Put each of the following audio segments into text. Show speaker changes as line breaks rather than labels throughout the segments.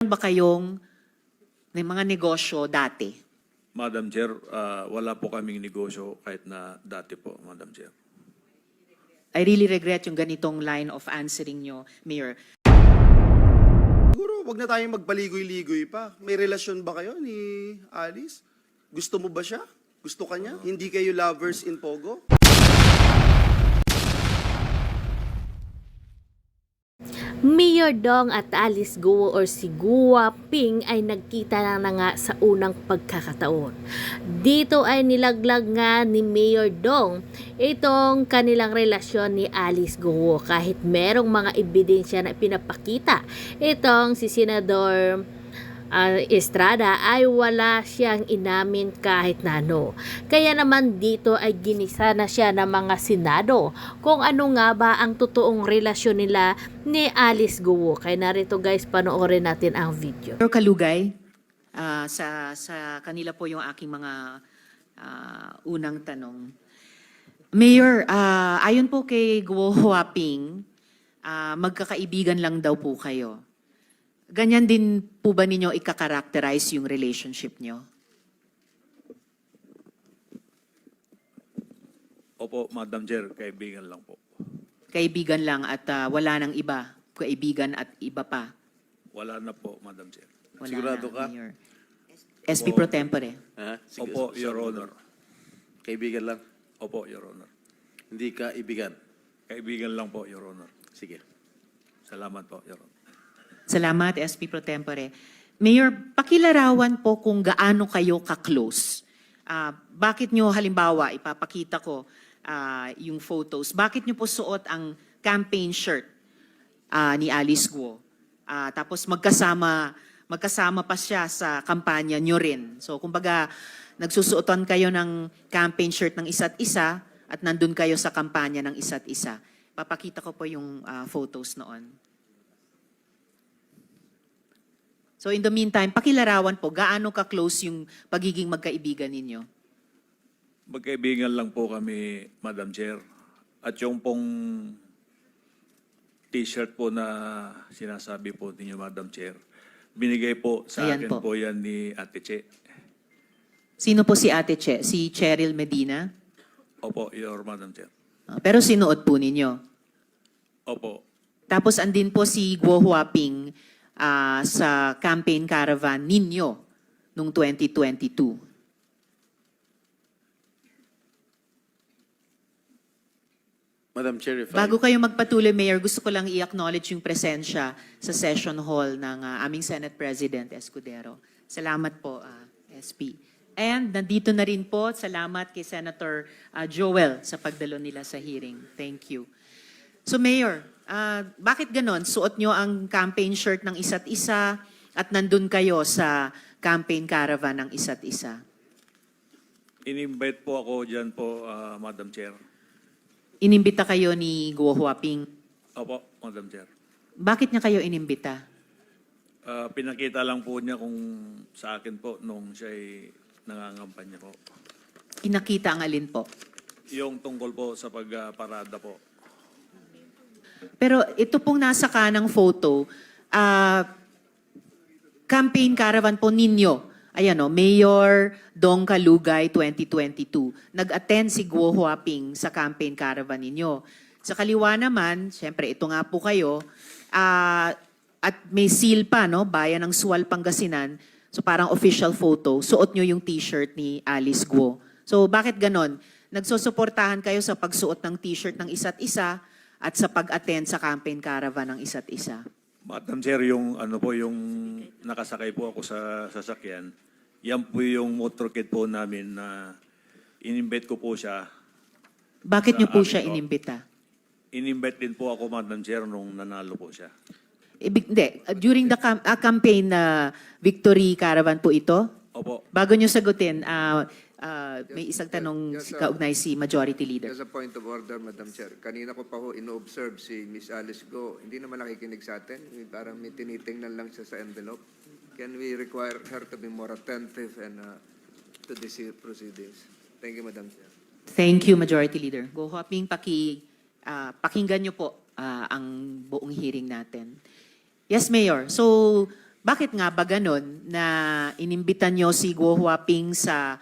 ba kayong may mga negosyo dati?
Madam Chair, wala po kaming negosyo kahit na dati po, Madam Chair.
I really regret yung ganitong line of answering nyo, Mayor.
Siguro, wag na tayong magpaligoy-ligoy pa. May relasyon ba kayo ni Alice? Gusto mo ba siya? Gusto ka niya? Hindi kayo lovers in Pogo?
Mayor Dong at Alice Guo or si Guo Ping ay nagkita na nga sa unang pagkakataon. Dito ay nilaglag nga ni Mayor Dong itong kanilang relasyon ni Alice Guo kahit merong mga ebidensya na pinapakita. Itong si Senador Estrada ay wala siyang inamin kahit na ano. Kaya naman dito ay ginisa na siya ng mga senado kung ano nga ba ang totoong relasyon nila ni Alice Guo. Kaya narito guys, panoorin natin ang video.
Mayor Kalugay, sa kanila po yung aking mga unang tanong. Mayor, ayon po kay Guo Huaping, magkakaibigan lang daw po kayo. Ganyan din po ba ninyo ika-characterize yung relationship nyo?
Opo, Madam Chair, kaibigan lang po.
Kaibigan lang at wala nang iba? Kaibigan at iba pa?
Wala na po, Madam Chair.
Wala
Sigurado
na,
ka?
Mayor. SP Pro Tempore.
Ha? Sige,
Opo, Your Honor.
Kaibigan lang.
Opo, Your Honor.
Hindi ka ibigan.
Kaibigan lang po, Your Honor.
Sige.
Salamat po, Your Honor.
Salamat, SP Pro Tempore. Mayor, pakilarawan po kung gaano kayo ka-close. Bakit nyo, halimbawa, ipapakita ko yung photos, bakit nyo po suot ang campaign shirt ni Alice Guo? Tapos magkasama pa siya sa kampanya nyo rin. So, kumbaga, nagsusuotan kayo ng campaign shirt ng isa't isa at nandun kayo sa kampanya ng isa't isa. Papakita ko po yung photos noon. So in the meantime, pakilarawan po, gaano ka-close yung pagiging magkaibigan ninyo?
Magkaibigan lang po kami, Madam Chair. At yung pong t-shirt po na sinasabi po ninyo, Madam Chair, binigay po sa
Ayan
akin
po.
po yan ni Ate Che.
Sino po si Ate Che? Si Cheryl Medina?
Opo, Your Madam Chair.
Pero sinuot po ninyo.
Opo.
Tapos andin po si Guo Huaping sa campaign caravan ninyo noong 2022.
Madam Chair, if
Bago kayo magpatuloy, Mayor, gusto ko lang i-acknowledge yung presensya sa session hall ng aming Senate President Escudero. Salamat po, SP. And nandito na rin po, salamat kay Senator Joel sa pagdalo nila sa hearing. Thank you. So Mayor, bakit ganon? Suot nyo ang campaign shirt ng isa't isa at nandun kayo sa campaign caravan ng isa't isa.
In-invite po ako dyan po, Madam Chair.
Inimbita kayo ni Guo Huaping.
Opo, Madam Chair.
Bakit niya kayo inimbita?
Pinakita lang po niya kung sa akin po nung siya'y nangangampanya po.
Pinakita ang alin po?
Yung tungkol po sa pagparada po.
Pero ito pong nasa kanang photo, campaign caravan po ninyo. Ayan o, Mayor Dong Kalugay 2022. Nag-attend si Guo Huaping sa campaign caravan ninyo. Sa kaliwa naman, syempre ito nga po kayo, at may seal pa, no? Bayan ng Sual, Pangasinan. So parang official photo. Suot nyo yung t-shirt ni Alice Guo. So bakit ganon? Nagsusuportahan kayo sa pagsuot ng t-shirt ng isa't isa at sa pag-attend sa campaign caravan ng isa't isa.
Madam Chair, yung ano po, yung nakasakay po ako sa sasakyan, yan po yung motorcade po namin na in-invite ko po siya.
Bakit
Sa
nyo po
amin
siya
po.
inimbita?
In-invite din po ako, Madam Chair, nung nanalo po siya.
Hindi. During the campaign victory caravan po ito?
Opo.
Bago nyo sagutin, may isang tanong
Yes,
kaugnay si Majority Leader.
As a point of order, Madam Chair, kanina ko pa ho ino-observe si Miss Alice Go. Hindi naman nakikinig sa atin. Parang may tinitingnan lang siya sa envelope. Can we require her to be more attentive and to these proceedings? Thank you, Madam Chair.
Thank you, Majority Leader. Go Hoping, pakinggan nyo po ang buong hearing natin. Yes, Mayor. So, Bakit nga ba ganon na inimbitan nyo si Guo Huaping sa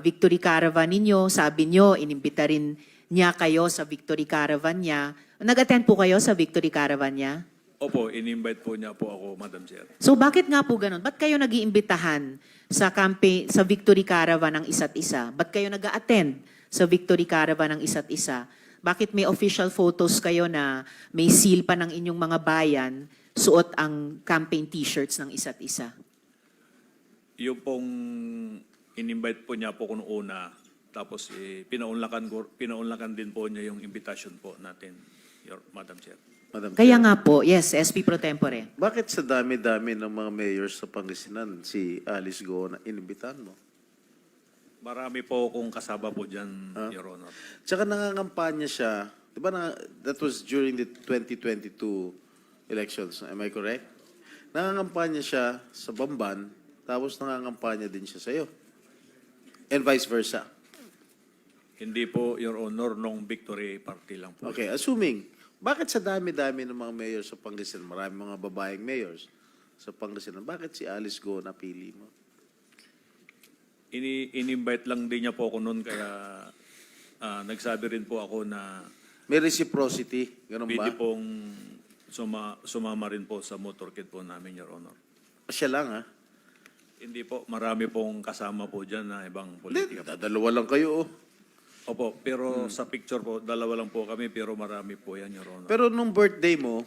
Victory Caravan ninyo? Sabi nyo, inimbita rin niya kayo sa Victory Caravan niya. Nag-attend po kayo sa Victory Caravan niya?
Opo, in-invite po niya po ako, Madam Chair.
So bakit nga po ganon? Ba't kayo nag-iimbitahan sa campaign, sa Victory Caravan ng isa't isa? Ba't kayo nag-attend sa Victory Caravan ng isa't isa? Bakit may official photos kayo na may seal pa ng inyong mga bayan, suot ang campaign t-shirts ng isa't isa?
Yung pong in-invite po niya po kung una, tapos pinaunlakan din po niya yung invitation po natin, Madam Chair.
Madam
Kaya
Chair,
nga po, yes, SP Pro Tempore.
bakit sa dami-dami ng mga mayors sa Pangasinan si Alice Go na inimbitahan mo?
Marami po akong kasama po dyan, Your Honor.
Tsaka nangangampanya siya, di ba that was during the 2022 elections, am I correct? Nangangampanya siya sa Bamban, tapos nangangampanya din siya sa'yo. And vice versa.
Hindi po, Your Honor, nung Victory Party lang po.
Okay, assuming, bakit sa dami-dami ng mga mayors sa Pangasinan, marami mga babaeng mayors sa Pangasinan, bakit si Alice Go napili mo?
In-invite lang din niya po ako noon, kaya nagsabi rin po ako na
May reciprocity, ganun ba?
pwede pong sumama rin po sa motorcade po namin, Your Honor.
Siya lang, ha?
Hindi po, marami pong kasama po dyan na ibang politika po.
Dalawa lang kayo, oh.
Opo, pero sa picture po, dalawa lang po kami, pero marami po yan, Your Honor.
Pero nung birthday mo,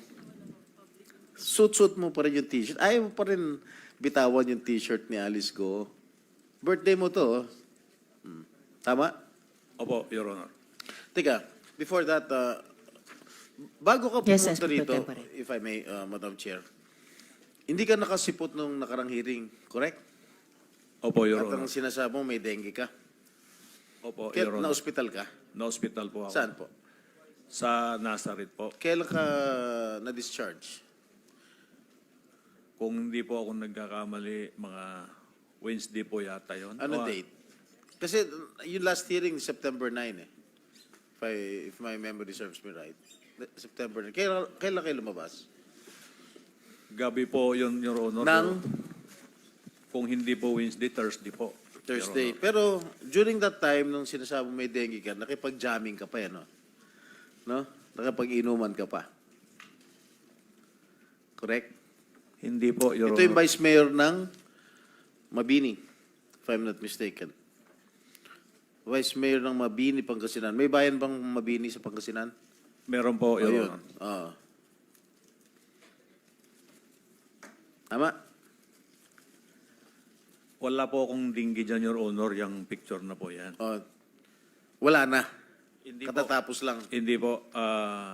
suit mo pa rin yung t-shirt. Ayaw mo pa rin bitawan yung t-shirt ni Alice Go. Birthday mo to, oh. Tama?
Opo, Your Honor.
Teka, before that, bago ka
Yes,
pumunta
SP Pro
rito,
Tempore.
if I may, Madam Chair, hindi ka nakasipot nung nakarang hearing, correct?
Opo, Your
At ang
Honor.
sinasabi mo, may dengue ka.
Opo,
Kaya
Your Honor.
na-hospital ka?
Na-hospital po ako.
Saan po?
Sa Nazareth po.
Kailan ka na-discharge?
Kung hindi po ako nagkakamali, mga Wednesday po yata yun.
Ano
O,
date? Kasi yung last hearing, September 9 eh. If my memory serves me right. September 9. Kailan kayo lumabas?
Gabi po yun, Your Honor.
Nang?
Kung hindi po Wednesday, Thursday po. Your
Thursday.
Honor.
Pero during that time, nung sinasabi mo may dengue ka, nakipag-jamming ka pa yan, no? No? Nakipag-inuman ka pa. Correct?
Hindi po, Your
Ito yung
Honor.
vice mayor ng Mabini, if I'm not mistaken. Vice mayor ng Mabini, Pangasinan. May bayan bang Mabini sa Pangasinan?
Meron po, Your
Ayun.
Honor.
Oo. Tama?
Wala po akong dinggi dyan, Your Honor, yung picture na po yan.
Oh, wala na.
Hindi po.
Katatapos lang.
Hindi po,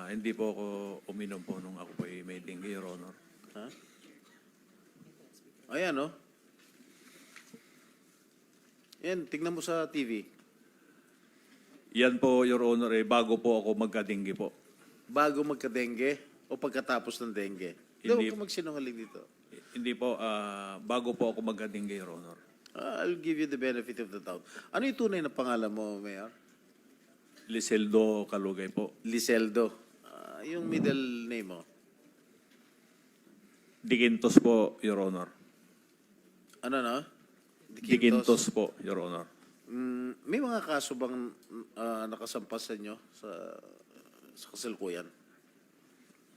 hindi po ako uminom po nung ako po may dinggi, Your Honor.
Ha? Ayan, no? Yan, tignan mo sa TV.
Yan po, Your Honor, bago po ako magkadinggi po.
Bago magka-dengue o pagkatapos ng dengue. Hindi,
Hindi.
huwag ka magsinungaling dito.
Hindi po, bago po ako magkadinggi, Your Honor.
I'll give you the benefit of the doubt. Ano yung tunay na pangalan mo, Mayor?
Liseldo Kalugay po.
Liseldo. Yung middle name mo?
Digintos po, Your Honor.
Ano, no?
Digintos po, Your Honor.
May mga kaso bang nakasampas sa inyo sa kasalukuyan?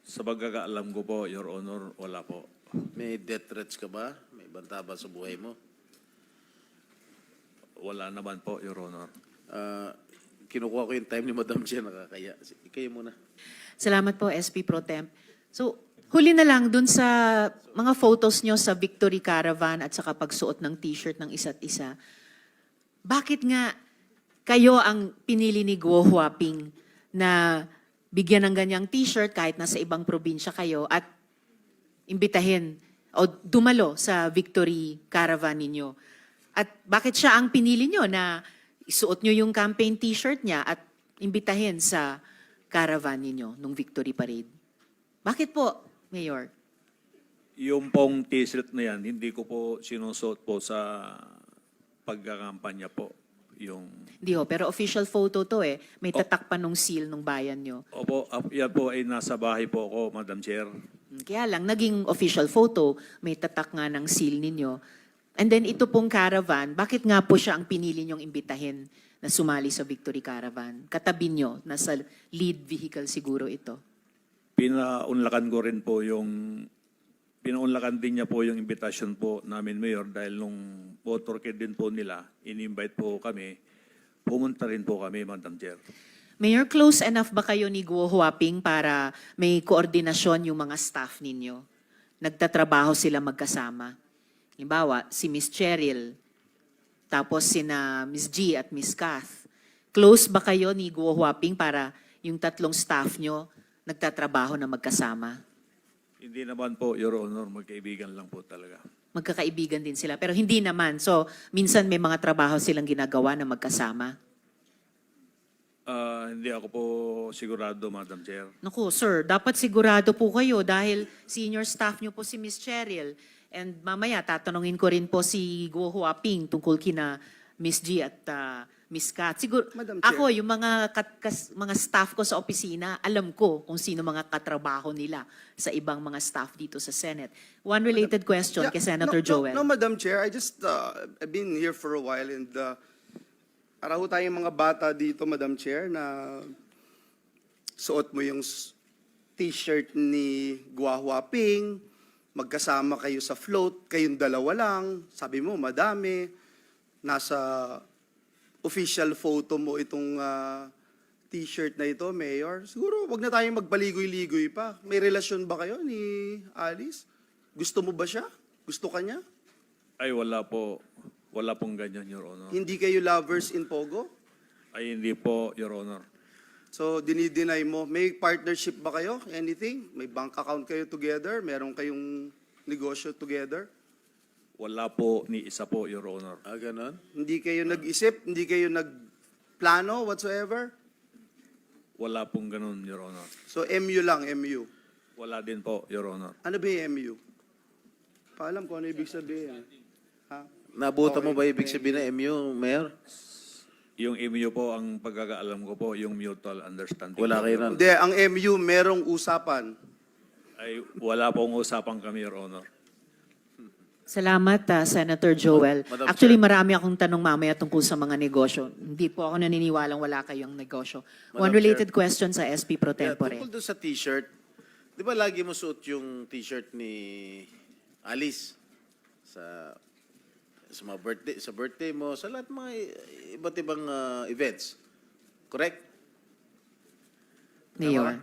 Sa pagkakaalam ko po, Your Honor, wala po.
May death threats ka ba? May banta ba sa buhay mo?
Wala naman po, Your Honor.
Kinukuha ko yung time ni Madam Chair, nakakaya. Kayo muna.
Salamat po, SP Pro Temp. So, huli na lang dun sa mga photos nyo sa Victory Caravan at saka pagsuot ng t-shirt ng isa't isa. Bakit nga kayo ang pinili ni Guo Huaping na bigyan ng ganyang t-shirt kahit nasa ibang probinsya kayo at imbitahin o dumalo sa Victory Caravan ninyo? At bakit siya ang pinili nyo na isuot nyo yung campaign t-shirt niya at imbitahin sa caravan ninyo nung Victory Parade? Bakit po, Mayor?
Yung pong t-shirt na yan, hindi ko po sinusuot po sa pagkakampanya po. Yung...
Hindi ho, pero official photo to eh. May tatak pa nung seal nung bayan nyo.
Opo, yan po ay nasa bahay po ako, Madam Chair.
Kaya lang, naging official photo, may tatak nga ng seal ninyo. And then ito pong caravan, bakit nga po siya ang pinili nyong imbitahin na sumali sa Victory Caravan? Katabi nyo, nasa lead vehicle siguro ito.
Pinaunlakan ko rin po pinaunlakan din niya po yung invitation po namin, Mayor, dahil nung motorcade din po nila, in-invite po kami, pumunta rin po kami, Madam Chair.
Mayor, close enough ba kayo ni Guo Huaping para may koordinasyon yung mga staff ninyo? Nagtatrabaho sila magkasama. Halimbawa, si Miss Cheryl, tapos sina Miss G at Miss Kath. Close ba kayo ni Guo Huaping para yung tatlong staff nyo nagtatrabaho na magkasama?
Hindi naman po, Your Honor, magkaibigan lang po talaga.
Magkakaibigan din sila, pero hindi naman. So, minsan may mga trabaho silang ginagawa na magkasama.
Hindi ako po sigurado, Madam Chair.
Naku, sir, dapat sigurado po kayo dahil senior staff nyo po si Miss Cheryl. And mamaya, tatanungin ko rin po si Guo Huaping tungkol kina Miss G at Miss Kat. Siguro,
Madam Chair.
ako, yung mga staff ko sa opisina, alam ko kung sino mga katrabaho nila sa ibang mga staff dito sa Senate. One related question kay Senator Joel.
No, Madam Chair, I've been here for a while and para ho tayong mga bata dito, Madam Chair, na suot mo yung t-shirt ni Guo Huaping, magkasama kayo sa float, kayong dalawa lang, sabi mo, madami, nasa official photo mo itong t-shirt na ito, Mayor. Siguro, wag na tayong magpaligoy-ligoy pa. May relasyon ba kayo ni Alice? Gusto mo ba siya? Gusto ka niya?
Ay, wala po. Wala pong ganyan, Your Honor.
Hindi kayo lovers in Pogo?
Ay, hindi po, Your Honor.
So, dinideny mo. May partnership ba kayo? Anything? May bank account kayo together? Meron kayong negosyo together?
Wala po ni isa po, Your Honor.
Ganon?
Hindi kayo nag-isip? Hindi kayo nagplano whatsoever?
Wala pong ganun, Your Honor.
So, MU lang, MU.
Wala din po, Your Honor.
Ano ba yung MU? Paalam ko ano ibig sabihin. Ha?
Nabuta mo ba ibig sabihin na MU, Mayor?
Yung MU po, ang pagkakaalam ko po, yung mutual understanding.
Wala
po,
kayo
Your
nun.
Honor.
Hindi, ang MU merong usapan.
Ay, wala pong usapan kami, Your Honor.
Salamat, Senator Joel.
Madam
Actually, marami akong tanong mamaya tungkol sa mga negosyo. Hindi po ako naniniwalang wala kayong negosyo. One
Madam
related question sa SP Pro
Yeah,
Tempore.
tungkol doon sa t-shirt, di ba lagi mo suot yung t-shirt ni Alice sa mga birthday mo, sa lahat mga iba't ibang events. Correct?
Mayor.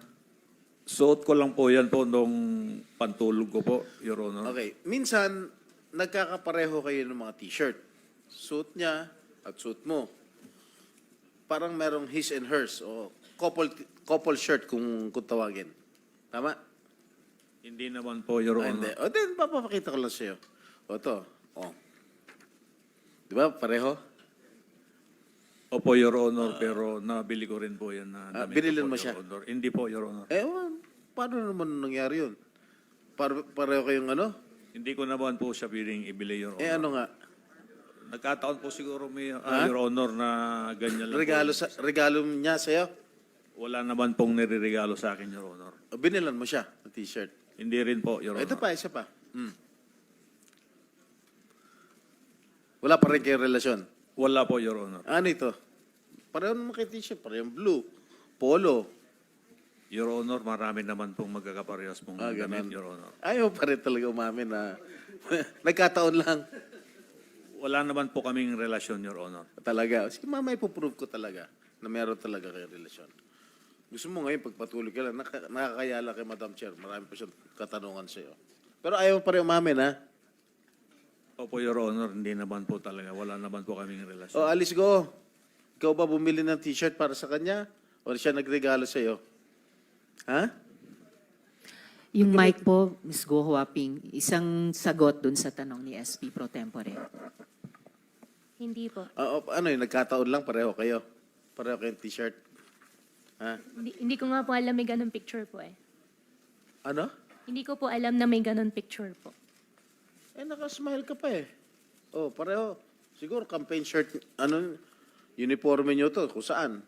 Suot ko lang po yan po nung pantulog ko po, Your Honor.
Okay. Minsan, nagkakapareho kayo ng mga t-shirt. Suit niya at suit mo. Parang merong his and hers o couple shirt kung tawagin. Tama?
Hindi naman po, Your
Hindi.
Honor.
O din, papapakita ko lang sa'yo. O to. O. Di ba? Pareho?
Opo, Your Honor, pero nabili ko rin po yan na damit
binilin
ko po,
mo siya?
Your Honor. Hindi po, Your Honor.
Paano naman nangyari yun? Pareho kayong ano?
Hindi ko naman po siya piling ibili, Your Honor.
Ano nga?
Nagkataon po siguro, may, Your Honor, na ganyan lang
Regalo niya sa'yo?
Wala naman pong nireregalo sa akin, Your Honor.
O, binilan mo siya ng t-shirt?
Hindi rin po, Your Honor.
Ito pa, isa pa. Wala pa rin kayong relasyon?
Wala po, Your Honor.
Ano ito? Pareho naman kay t-shirt. Pareho blue. Polo.
Your Honor, marami naman pong magkakaparehas pong damit,
Ganun.
Your Honor.
Ayaw pa rin talaga umamin na nagkataon lang.
Wala naman po kaming relasyon, Your Honor.
Talaga. Sige, mama, ipoprove ko talaga na meron talaga kayong relasyon. Gusto mo ngayon, pagpatuloy ka lang, nakakayala kay Madam Chair. Marami pa siyang katanungan sa'yo. Pero ayaw pa rin umamin, ha?
Opo, Your Honor, hindi naman po talaga. Wala naman po kaming relasyon.
O, Alice, go. Ikaw ba bumili ng t-shirt para sa kanya? O siya nagregalo sa'yo? Ha?
Yung mic po, Ms. Guo Huaping, isang sagot dun sa tanong ni SP Pro Tempore.
Hindi po.
Ano yun, nagkataon lang, pareho kayo. Pareho kayong t-shirt. Ha?
Hindi ko nga po alam may ganun picture po eh.
Ano?
Hindi ko po alam na may ganun picture po.
Nakasmile ka pa eh. Oh, pareho. Siguro campaign shirt, uniforme nyo to, kung saan.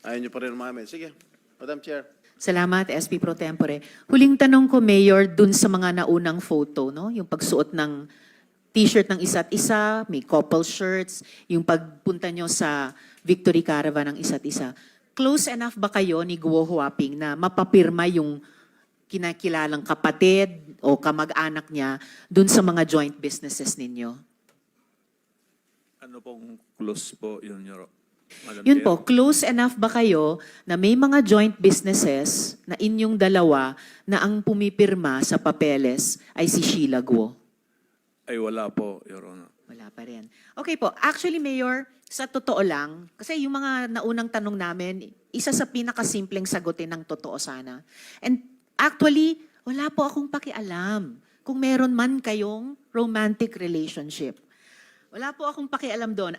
Ayaw nyo pa rin umamin. Sige, Madam Chair.
Salamat, SP Pro Tempore. Huling tanong ko, Mayor, dun sa mga naunang photo, no? Yung pagsuot ng t-shirt ng isa't isa, may couple shirts, yung pagpunta nyo sa Victory Caravan ng isa't isa. Close enough ba kayo ni Guo Huaping na mapapirma yung kinakilalang kapatid o kamag-anak niya dun sa mga joint businesses ninyo?
Ano pong close po yun, Madam
Yun
Chair?
po, close enough ba kayo na may mga joint businesses na inyong dalawa na ang pumipirma sa papeles ay si Sheila Guo?
Ay wala po, Your Honor.
Wala pa rin. Okay po. Actually, Mayor, sa totoo lang, kasi yung mga naunang tanong namin, isa sa pinakasimpleng sagutin ng totoo sana. And actually, wala po akong pakialam kung meron man kayong romantic relationship. Wala po akong pakialam doon.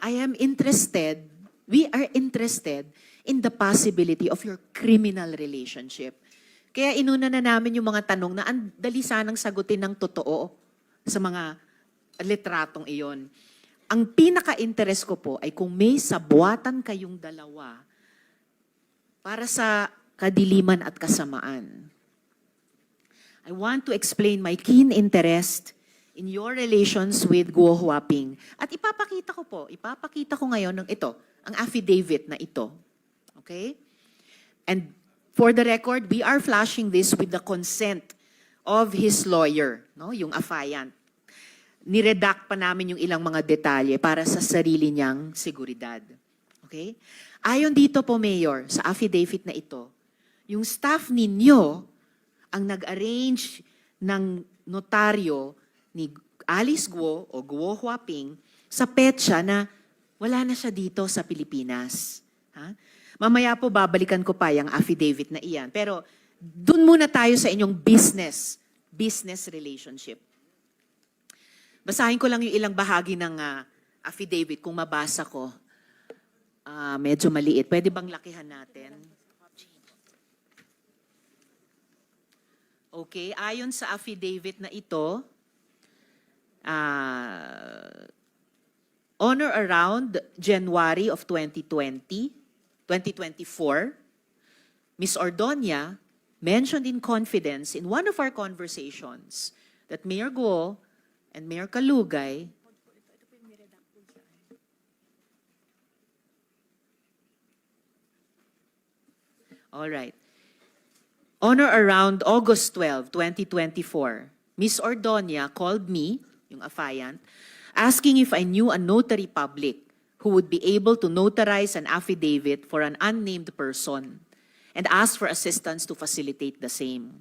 We are interested in the possibility of your criminal relationship. Kaya inuna na namin yung mga tanong na ang dali sanang sagutin ng totoo sa mga litratong iyon. Ang pinaka-interest ko po ay kung may sabuatan kayong dalawa para sa kadiliman at kasamaan. I want to explain my keen interest in your relations with Guo Huaping. At ipapakita ko ngayon ng ito, ang affidavit na ito. Okay? And for the record, we are flashing this with the consent of his lawyer, no? Yung affiant. Niredact pa namin yung ilang mga detalye para sa sarili niyang seguridad. Okay? Ayon dito po, Mayor, sa affidavit na ito, yung staff ninyo ang nag-arrange ng notaryo ni Alice Guo o Guo Huaping sa petsa na wala na siya dito sa Pilipinas. Ha? Mamaya po babalikan ko pa yung affidavit na iyan. Pero dun muna tayo sa inyong business relationship. Basahin ko lang yung ilang bahagi ng affidavit kung mabasa ko. Medyo maliit. Pwede bang lakihan natin? Okay, ayon sa affidavit na ito, on or around January of 2024, Ms. Ordonia mentioned in confidence in one of our conversations that Mayor Guo and Mayor Kalugay all right. On or around August 12, 2024, Ms. Ordonia called me, yung affiant, asking if I knew a notary public who would be able to notarize an affidavit for an unnamed person and asked for assistance to facilitate the same.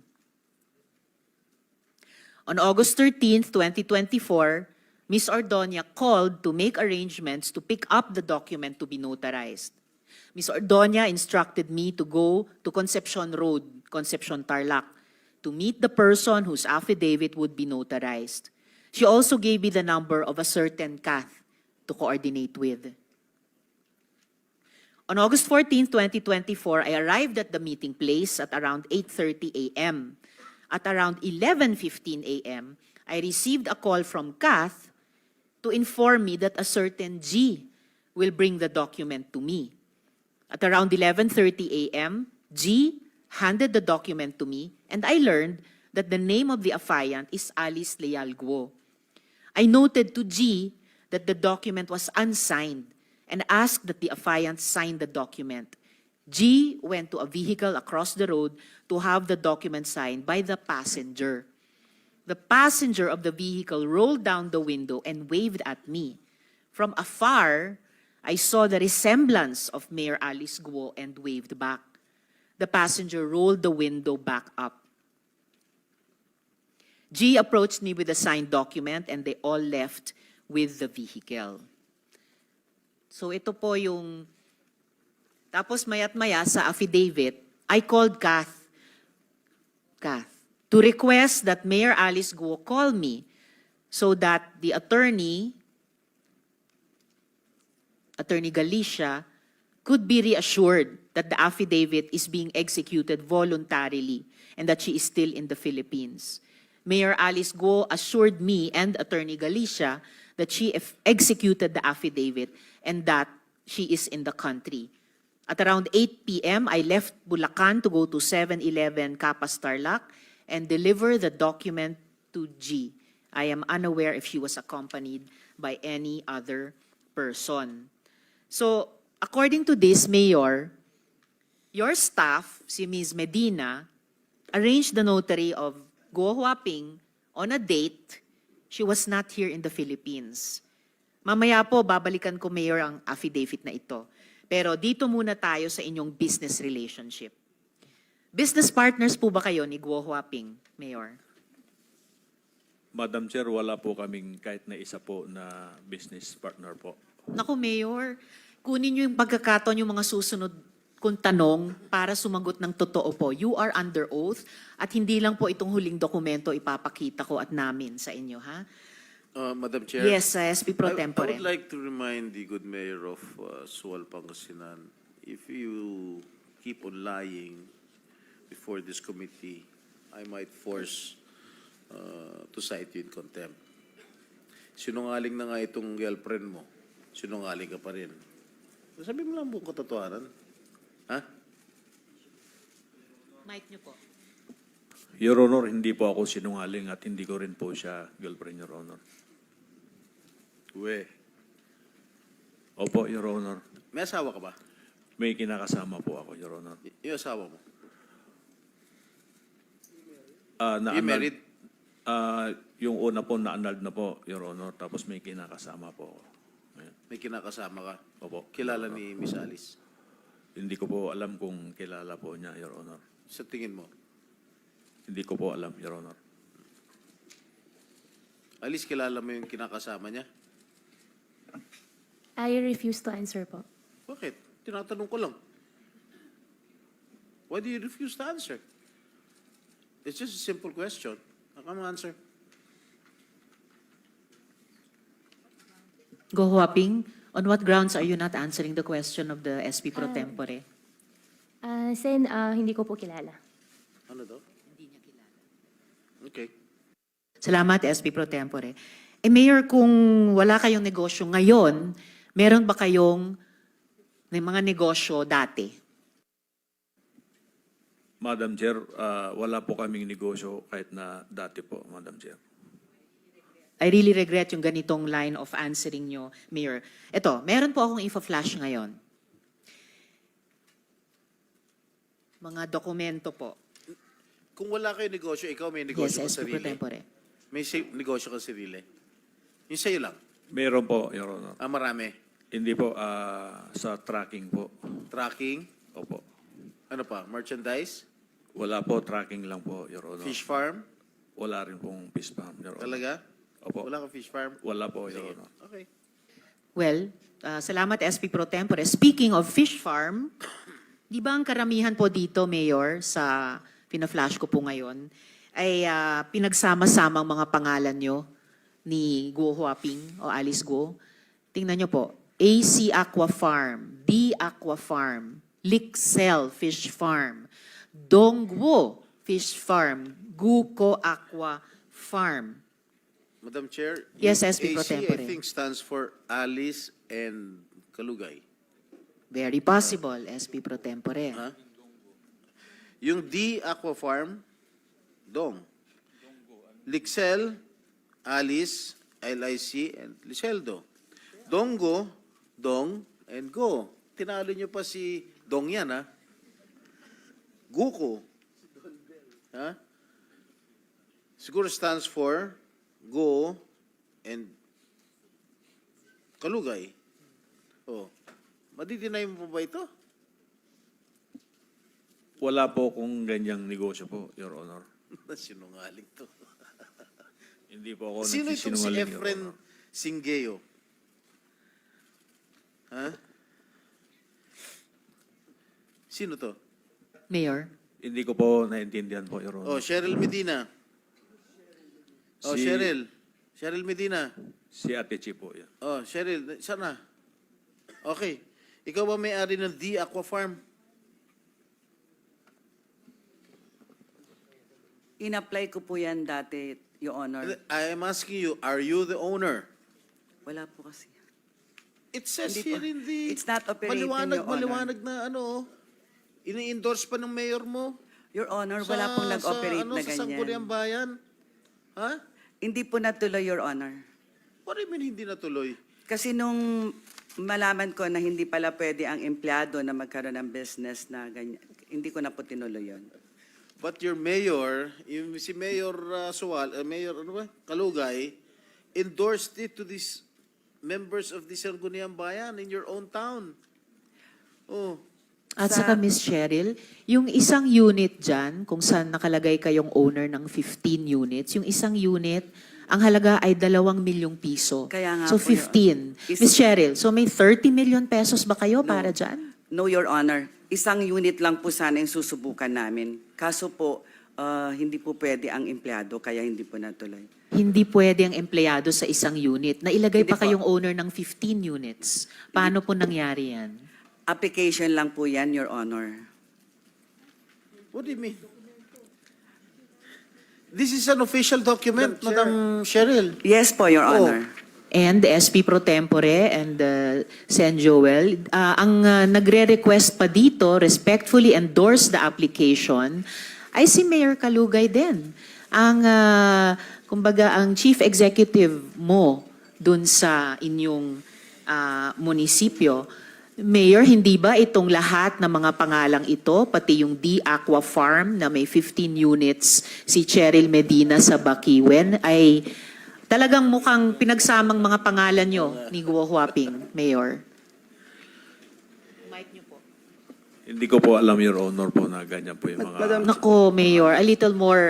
On August 13, 2024, Ms. Ordonia called to make arrangements to pick up the document to be notarized. Ms. Ordonia instructed me to go to Concepcion Road, Concepcion Tarlac, to meet the person whose affidavit would be notarized. She also gave me the number of a certain Kath to coordinate with. On August 14, 2024, I arrived at the meeting place at around 8:30 a.m. At around 11:15 a.m., I received a call from Kath to inform me that a certain G will bring the document to me. At around 11:30 a.m., G handed the document to me, and I learned that the name of the affiant is Alice Leal Guo. I noted to G that the document was unsigned and asked that the affiant sign the document. G went to a vehicle across the road to have the document signed by the passenger. The passenger of the vehicle rolled down the window and waved at me. From afar, I saw the resemblance of Mayor Alice Guo and waved back. The passenger rolled the window back up. G approached me with a signed document and they all left with the vehicle. So ito po yung, tapos mayat maya sa affidavit, I called Kath, to request that Mayor Alice Guo call me so that the Attorney Galicia, could be reassured that the affidavit is being executed voluntarily and that she is still in the Philippines. Mayor Alice Guo assured me and Attorney Galicia that she executed the affidavit and that she is in the country. At around 8 p.m., I left Bulacan to go to 7-Eleven Capas Tarlac and deliver the document to G. I am unaware if she was accompanied by any other person. So, according to this, Mayor, your staff, si Ms. Medina, arranged the notary of Guo Huaping on a date. She was not here in the Philippines. Mamaya po, babalikan ko, Mayor, ang affidavit na ito. Pero dito muna tayo sa inyong business relationship. Business partners po ba kayo ni Guo Huaping, Mayor?
Madam Chair, wala po kaming kahit na isa po na business partner po.
Naku, Mayor, kunin niyo yung pagkakataon yung mga susunod kung tanong para sumagot ng totoo po. You are under oath at hindi lang po itong huling dokumento ipapakita ko at namin sa inyo, ha?
Madam Chair.
Yes, SP Pro
I
Tempore.
would like to remind the good mayor of Sual, Pangasinan, if you keep on lying before this committee, I might force to cite you in contempt. Sinungaling na nga itong girlfriend mo. Sinungaling ka pa rin. Sabi mo lang buong katotohanan. Ha?
Mic niyo po.
Your Honor, hindi po ako sinungaling at hindi ko rin po siya girlfriend, Your Honor.
We.
Opo, Your Honor.
May asawa ka ba?
May kinakasama po ako, Your Honor.
Yung asawa mo? You
Na-annulled-
married?
Yung una po, na-annulled na po, Your Honor. Tapos may kinakasama po ako. Ayan.
May kinakasama ka?
Opo.
Kilala ni Miss Alice?
Hindi ko po alam kung kilala po niya, Your Honor.
Sa tingin mo?
Hindi ko po alam, Your Honor.
Alice, kilala mo yung kinakasama niya?
I refuse to answer po.
Bakit? Tinatanong ko lang. Why do you refuse to answer? It's just a simple question. Come answer.
Guo Huaping, on what grounds are you not answering the question of the SP Pro Tempore?
Sen, hindi ko po kilala.
Ano daw? Okay.
Salamat, SP Pro Tempore. Mayor, kung wala kayong negosyo ngayon, meron ba kayong may mga negosyo dati?
Madam Chair, wala po kaming negosyo kahit na dati po, Madam Chair.
I really regret yung ganitong line of answering nyo, Mayor. Ito, meron po akong info-flash ngayon. Mga dokumento po.
Kung wala kayo negosyo, ikaw may negosyo
Yes,
ka
SP Pro
sarili.
Tempore.
May negosyo ka sarili. Yung sa'yo lang.
Meron po, Your Honor.
Marami.
Hindi po, sa tracking po.
Tracking.
Opo.
Ano pa? Merchandise?
Wala po, tracking lang po, Your Honor.
Fish farm?
Wala rin pong fish farm, Your Honor.
Talaga?
Opo.
Wala kang fish farm?
Wala po, Your
Sige.
Honor.
Okay.
Well, salamat SP Pro Tempore. Speaking of fish farm, di ba ang karamihan po dito, Mayor, sa pina-flash ko po ngayon, ay pinagsama-sama ang mga pangalan nyo ni Guo Huaping o Alice Guo. Tingnan nyo po, AC Aqua Farm, D Aqua Farm, Lixel Fish Farm, Dongguo Fish Farm, Guko Aqua Farm.
Madam Chair,
Yes,
yung
SP Pro
AC,
Tempore.
I think stands for Alice and Kalugay.
Very possible, SP Pro Tempore.
Ha? Yung D Aqua Farm, Dong. Lixel, Alice, LIC, and Liceldo. Dongo, Dong, and Go. Tinalo nyo pa si Dong yan, ha? Guko. Ha? Siguro stands for Go and Kalugay. Oh. Madidinay mo pa ba ito?
Wala po kung ganyang negosyo po, Your Honor.
Sinungaling to.
Hindi po ako
Sino itong si
nagsisinungaling, Your
Efren
Honor.
Singeo? Ha? Sino to?
Mayor?
Hindi ko po naintindihan po, Your
Oh,
Honor.
Cheryl Medina. Oh,
Si-
Cheryl. Cheryl Medina.
Si Ate Chi po yan.
Oh, Cheryl, sana. Okay. Ikaw ba may-ari ng D Aqua Farm?
In-apply ko po yan dati, Your Honor.
I am asking you, are you the owner?
Wala po kasi.
It says
Hindi
here
po.
in the...
It's not operating, Your Honor.
Maliwanag na ano, ini-endorse pa ng mayor mo.
Your Honor, wala pong nag-operate na
Sa Sangguniang
ganyan.
Bayan. Ha?
Hindi po natuloy, Your Honor.
What do you mean hindi natuloy?
Kasi nung malaman ko na hindi pala pwede ang empleyado na magkaroon ng business na ganyan, hindi ko na po tinuloy yun.
But your mayor, si Mayor Mayor ano ba? Kalugay, endorsed it to these members of the Sangguniang Bayan in your own town. Oh.
At
Sa-
saka, Miss Cheryl, yung isang unit dyan, kung saan nakalagay kayong owner ng 15 units, yung isang unit, ang halaga ay 2 milyong piso.
Kaya nga
so
po,
15.
Is-
Miss Cheryl, so may 30 million pesos ba kayo
No.
para dyan?
No, Your Honor. Isang unit lang po sana yung susubukan namin. Kaso po, hindi po pwede ang empleyado, kaya hindi po natuloy.
Hindi pwede ang empleyado sa isang unit. Nailagay
Hindi
pa
po.
kayong owner ng 15 units. Paano po nangyari yan?
Application lang po yan, Your Honor.
What do you mean? This is an official document, Madam Cheryl.
Yes po, Your
Oh.
Honor.
And the SP Pro Tempore and Sen Joel, ang nagre-request pa dito, respectfully endorse the application, ay si Mayor Kalugay din. Ang, kumbaga, ang chief executive mo dun sa inyong munisipyo, Mayor, hindi ba itong lahat ng mga pangalang ito, pati yung D Aqua Farm na may 15 units, si Cheryl Medina sa Bakiwen, ay talagang mukhang pinagsamang mga pangalan nyo ni Guo Huaping, Mayor? Mic nyo po.
Hindi ko po alam, Your Honor, po na ganyan po yung mga...
Madam,
Nako, Mayor, a little more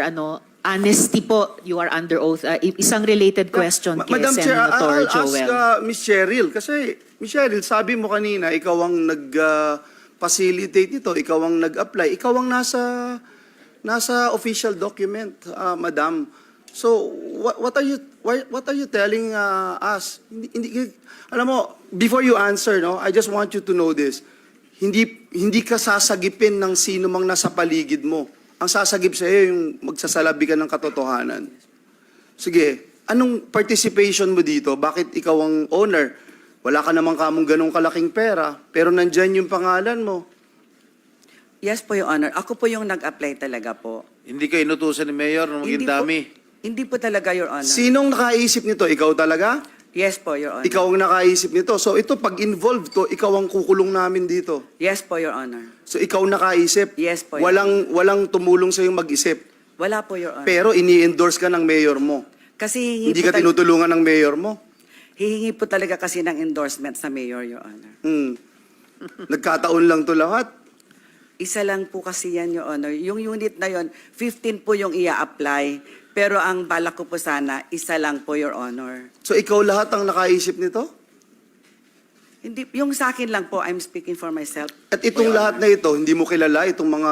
honesty po. You are under oath. Isang related question kay
Madam Chair,
Senator
I'll ask
Joel.
Miss Cheryl. Kasi, Miss Cheryl, sabi mo kanina, ikaw ang nag-facilitate nito, ikaw ang nag-apply, ikaw ang nasa official document, Madam. So, what are you telling us? Alam mo, before you answer, no, I just want you to know this. Hindi ka sasagipin ng sino mang nasa paligid mo. Ang sasagip sa iyo yung magsasalabi ka ng katotohanan. Sige, anong participation mo dito? Bakit ikaw ang owner? Wala ka namang kamong ganong kalaking pera, pero nandyan yung pangalan mo.
Yes po, Your Honor. Ako po yung nag-apply talaga po.
Hindi ka inutusan ni Mayor na maging
Hindi po-
dami.
Hindi po talaga, Your Honor.
Sinong nakaisip nito? Ikaw talaga?
Yes po, Your Honor.
Ikaw ang nakaisip nito. So ito, pag involved to, ikaw ang kukulong namin dito.
Yes po, Your Honor.
So ikaw nakaisip.
Yes po, Your
Walang tumulong sa yung mag-isip.
Wala po, Your Honor.
Pero ini-endorse ka ng mayor mo.
Kasi
Hindi ka tinutulungan ng mayor mo.
hihingi po talaga kasi ng endorsement sa Mayor, Your Honor.
Nagkataon lang to lahat.
Isa lang po kasi yan, Your Honor. Yung unit na yon, 15 po yung ia-apply. Pero ang balak ko po sana, isa lang po, Your Honor.
So ikaw lahat ang nakaisip nito?
Hindi, yung sa akin lang po, I'm speaking for myself.
At itong lahat na ito, hindi mo kilala itong mga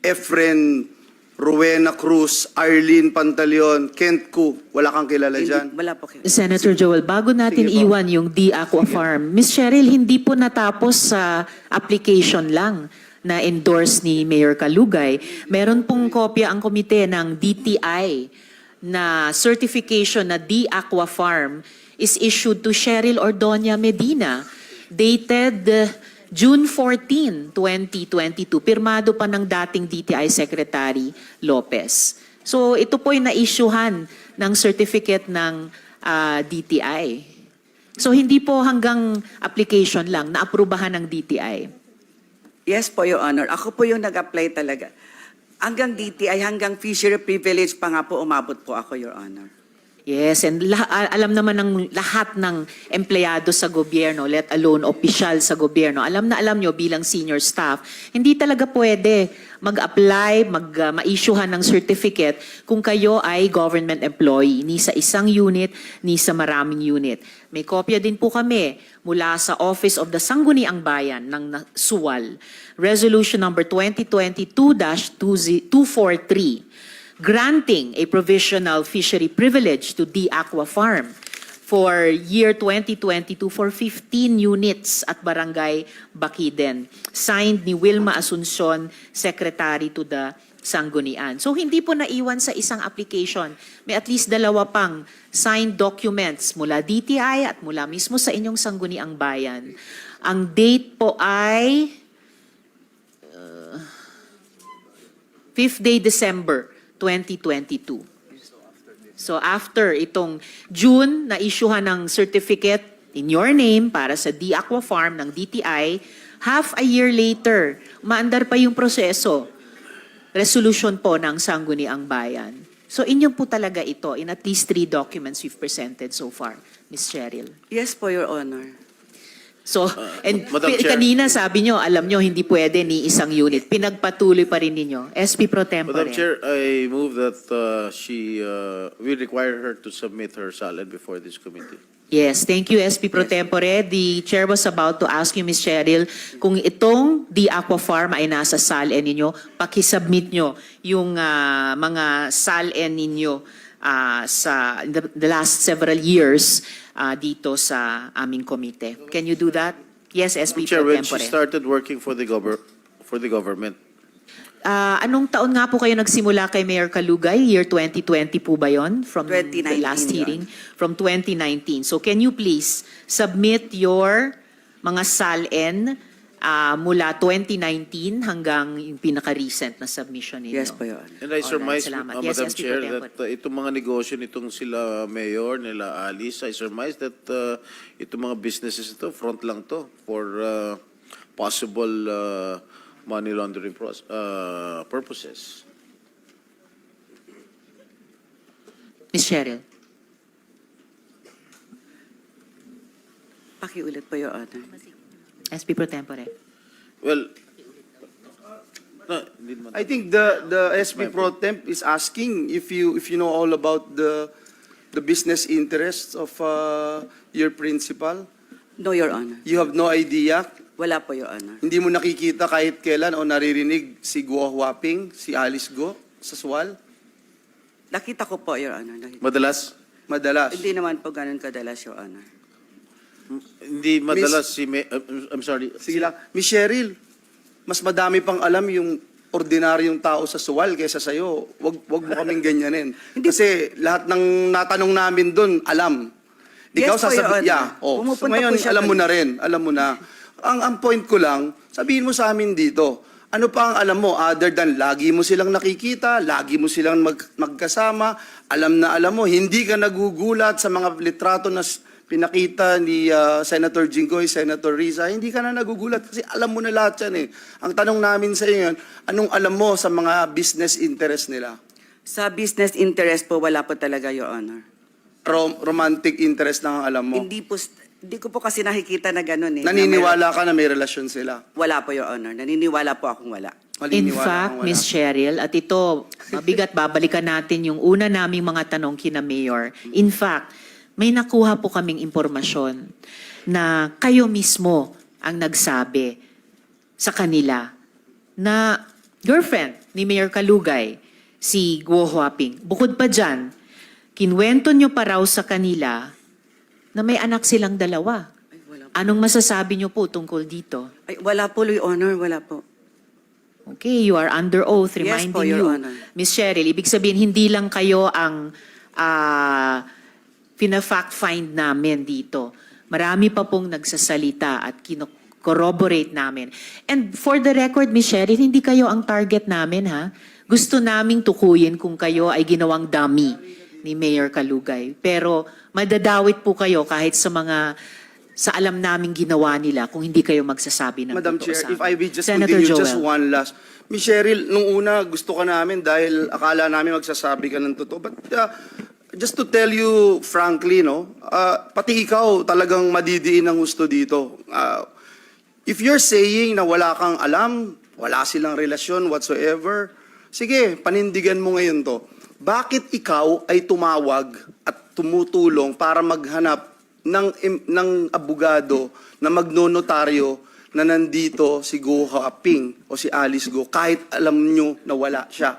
Efren, Rowena Cruz, Arlene Pantaleon, Kent Ku. Wala kang kilala
Hindi,
dyan?
wala po.
Senator Joel, bago natin
Sige po.
iwan yung D Aqua Farm, Miss Cheryl, hindi po natapos sa application lang na endorse ni Mayor Kalugay. Meron pong kopya ang komite ng DTI na certification na D Aqua Farm is issued to Cheryl Ordonia Medina, dated June 14, 2022. Pirmado pa ng dating DTI Secretary Lopez. So ito po yung na-issuehan ng certificate ng DTI. So hindi po hanggang application lang, naaprubahan ng DTI.
Yes po, Your Honor. Ako po yung nag-apply talaga. Hanggang DTI, hanggang fishery privilege pa nga po umabot po ako, Your Honor.
Yes, and alam naman ng lahat ng empleyado sa gobyerno, let alone opisyal sa gobyerno, alam na alam nyo bilang senior staff, hindi talaga pwede mag-apply, ma-issuehan ng certificate kung kayo ay government employee, ni sa isang unit, ni sa maraming unit. May kopya din po kami mula sa Office of the Sangguniang Bayan ng Suwal, Resolution number 2022-243, granting a provisional fishery privilege to D Aqua Farm for year 2022 for 15 units at Barangay Bakiden. Signed ni Wilma Asuncion, Secretary to the sanggunian. So hindi po naiwan sa isang application. May at least 2 pang signed documents mula DTI at mula mismo sa inyong sangguniang bayan. Ang date po ay 5th day December 2022. So after itong June na isyuhan ng certificate in your name para sa D Aqua Farm ng DTI, half a year later, umaandar pa yung proseso, resolution po ng Sangguniang Bayan. So inyo po talaga ito in at least 3 documents we've presented so far, Ms. Cheryl.
Yes po, Your Honor.
So, and
Madam Chair.
kanina sabi nyo, alam nyo, hindi pwede ni isang unit. Pinagpatuloy pa rin ninyo. SP Pro Tempore.
Madam Chair, I move that we require her to submit her SALN before this committee.
Yes, thank you, SP Pro Tempore. The chair was about to ask you, Ms. Cheryl, kung itong The Aqua Farm ay nasa SALN ninyo, pakisubmit nyo yung mga SALN ninyo sa the last several years dito sa aming komite. Can you do that? Yes, SP
Chair,
Pro
when she
Tempore.
started working for the government,
Anong taon nga po kayo nagsimula kay Mayor Kalugay? Year 2020 po ba yon? From the
2019
last
yun.
hearing? From 2019. So can you please submit your mga SALN mula 2019 hanggang yung pinaka-recent na submission ninyo?
Yes po, Your Honor.
and I surmise,
salamat. Yes,
Madam
SP Pro
Chair,
Tempore.
that itong mga negosyo nitong sila Mayor, nila Alice, I surmise that itong mga businesses ito, front lang to for possible money laundering purposes.
Ms. Cheryl.
Pakiulit po, Your Honor.
SP Pro Tempore.
Well, no, hindi naman.
I think the SP Pro Temp is asking if you know all about the business interests of your principal.
No, Your Honor.
You have no idea.
Wala po, Your Honor.
Hindi mo nakikita kahit kailan o naririnig si Guo Huaping, si Alice Go sa SWAL?
Nakita ko po, Your Honor. Nakita.
Madalas,
Madalas.
Hindi naman po ganun kadalas, Your Honor.
hindi madalas si I'm sorry.
Sige lang. Miss Cheryl, mas madami pang alam yung ordinaryong tao sa SWAL kaysa sa'yo. Wag mo kaming ganyanin. Kasi lahat ng natanong namin doon, alam. Ikaw
Yes po, Your Honor.
yeah. Oh. So
Pumupunta
ngayon,
po siya
alam mo
doon.
na rin. Alam mo na. Ang point ko lang, sabihin mo sa amin dito, ano pa ang alam mo other than lagi mo silang nakikita, lagi mo silang magkasama, alam mo, hindi ka nagugulat sa mga litrato na pinakita ni Senator Jinggoy, Senator Riza, hindi ka na nagugulat kasi alam mo na lahat yan eh. Ang tanong namin sa iyo, anong alam mo sa mga business interest nila?
Sa business interest po, wala po talaga, Your Honor.
Romantic interest lang ang alam mo.
Hindi ko po kasi nakikita na ganun eh.
Naniniwala ka na may relasyon sila?
Wala po, Your Honor. Naniniwala po akong wala.
In
Maniniwala
fact,
kang wala.
Ms. Cheryl, at ito, mabigat, babalikan natin yung una naming mga tanong kina Mayor. In fact, may nakuha po kaming impormasyon na kayo mismo ang nagsabi sa kanila na girlfriend ni Mayor Kalugay, si Guo Huaping. Bukod pa dyan, kinwento nyo pa raw sa kanila na may anak silang 2.
Ay, wala po.
Anong masasabi nyo po tungkol dito?
Ay, wala po, Your Honor. Wala po.
Okay, you are under oath
Yes
reminding
po, Your
you.
Honor.
Ms. Cheryl, ibig sabihin hindi lang kayo ang pina-fact find namin dito. Marami pa pong nagsasalita at corroborate namin. And for the record, Ms. Cheryl, hindi kayo ang target namin, ha? Gusto naming tukuyin kung kayo ay ginawang dummy ni Mayor Kalugay. Pero madadawit po kayo kahit sa alam naming ginawa nila kung hindi kayo magsasabi ng
Madam
totoo
Chair,
sa
if
amin.
I may just
Senator
continue,
Joel.
just one last. Miss Cheryl, nung una gusto ka namin dahil akala namin magsasabi ka ng totoo. But just to tell you frankly, pati ikaw talagang madidiin ng gusto dito. If you're saying na wala kang alam, wala silang relasyon whatsoever, sige, panindigan mo ngayon to. Bakit ikaw ay tumawag at tumutulong para maghanap ng abogado na magnonotaryo na nandito si Guo Huaping o si Alice Go kahit alam nyo na wala siya?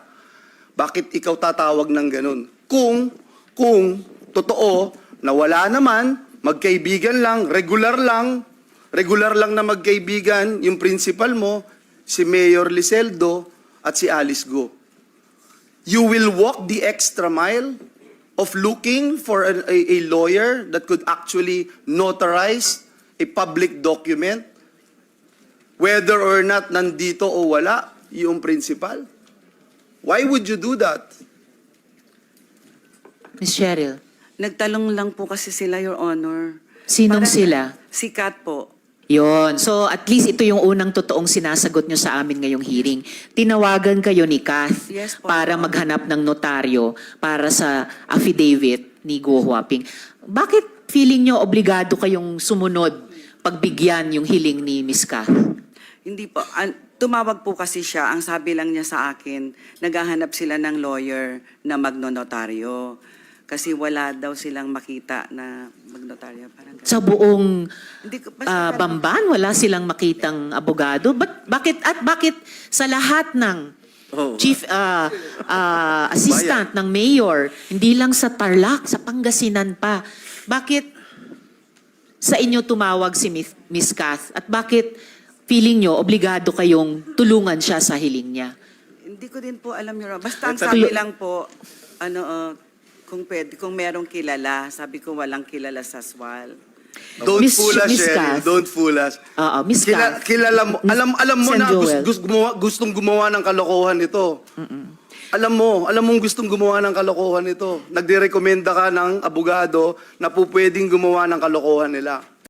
Bakit ikaw tatawag ng ganun? Kung totoo na wala naman, magkaibigan lang, regular lang na magkaibigan yung principal mo, si Mayor Liseldo at si Alice Go. you will walk the extra mile of looking for a lawyer that could actually notarize a public document, whether or not nandito o wala yung principal? Why would you do that?
Ms. Cheryl,
Nagtalong lang po kasi sila, Your Honor.
sinong
Parang-
sila?
Si Kat po.
Yon. So at least ito yung unang totoong sinasagot nyo sa amin ngayong hearing. Tinawagan kayo ni Kath
Yes po,
para
Your Honor.
maghanap ng notaryo para sa affidavit ni Guo Huaping. Bakit feeling nyo obligado kayong sumunod pagbigyan yung hiling ni Ms. Kath?
Hindi po. Tumawag po kasi siya. Ang sabi lang niya sa akin, naghahanap sila ng lawyer na magnonotaryo. Kasi wala daw silang makita na magnotaryo. Parang ganun.
Sa buong
Hindi ko, basta ganun.
Bamban, wala silang makitang abogado? Bakit sa lahat ng
Oh,
chief assistant ng mayor, hindi lang sa Tarlac, sa Pangasinan pa, bakit sa inyo tumawag si Miss Kath? At bakit feeling nyo obligado kayong tulungan siya sa hiling niya?
Hindi ko din po alam, Your Honor. Basta ang
Tulo-
sabi lang po, kung pwede, kung merong kilala, sabi ko walang kilala sa SWAL.
Don't
Miss-
fool us,
Miss
Cheryl.
Kath.
Don't fool us.
Oo, Miss Kath.
Kilala mo, alam mo
Sen.
na
Joel.
gustong gumawa ng kalokohan ito. Alam mong gustong gumawa ng kalokohan ito. Nagdirekomenda ka ng abogado na po pwedeng gumawa ng kalokohan nila.